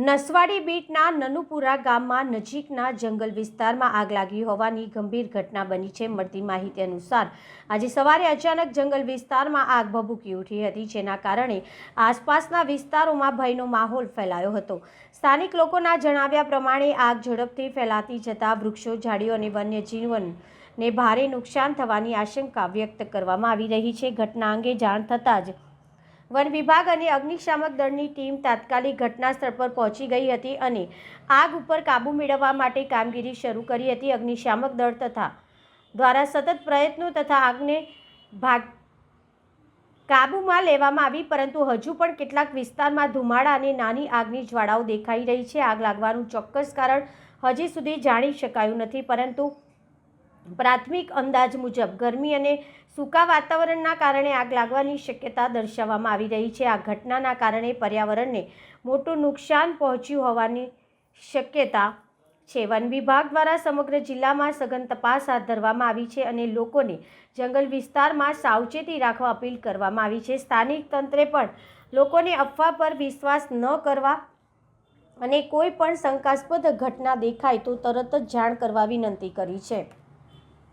નસવાડી બીટના નનુપુરા ગામમાં નજીકના જંગલ વિસ્તારમાં આગ લાગી હોવાની ગંભીર ઘટના બની છે। મળતી માહિતી અનુસાર આજે સવારે અચાનક જંગલ વિસ્તારમાં આગ ભભૂકી ઉઠી હતી, જેના કારણે આસપાસના વિસ્તારોમાં ભયનો માહોલ ફેલાયો હતો। સ્થાનિક લોકોના જણાવ્યા પ્રમાણે આગ ઝડપથી ફેલાતી જતા વૃક્ષો, ઝાડીઓ અને વન્યજીવનને ભારે નુકસાન થવાની આશંકા વ્યક્ત કરવામાં આવી રહી છે। ઘટના અંગે જાણ થતાં જ વન વિભાગ અને અગ્નિશામક દળની ટીમ તાત્કાલિક ઘટના સ્થળ પર પહોંચી ગઈ હતી અને આગ ઉપર કાબૂ મેળવવા માટે કામગીરી શરૂ કરી હતી। અગ્નિશામક દળ દ્વારા સતત પ્રયત્નો તથા આગને કાબૂમાં લેવામાં આવી, પરંતુ હજુ પણ કેટલાક વિસ્તારમાં ધુમાડા અને નાની આગની જ્વાળાઓ દેખાઈ રહી છે। આગ લાગવાનું ચોક્કસ કારણ હજી સુધી જાણી શકાયું નથી, પરંતુ પ્રાથમિક અંદાજ મુજબ ગરમી અને સૂકા વાતાવરણના કારણે આગ લાગવાની શક્યતા દર્શાવવામાં આવી રહી છે। આ ઘટનાના કારણે પર્યાવરણને મોટું નુકસાન પહોંચ્યું હોવાની શક્યતા છે। વન વિભાગ દ્વારા સમગ્ર જિલ્લામાં સઘન તપાસ હાથ ધરવામાં આવી છે અને લોકોને જંગલ વિસ્તારમાં સાવચેતી રાખવા અપીલ કરવામાં આવી છે। સ્થાનિક તંત્રે પણ લોકોને અફવા પર વિશ્વાસ ન કરવા અને કોઈ પણ શંકાસ્પદ ઘટના દેખાય તો તરત જ જાણ કરવા વિનંતી કરી છે।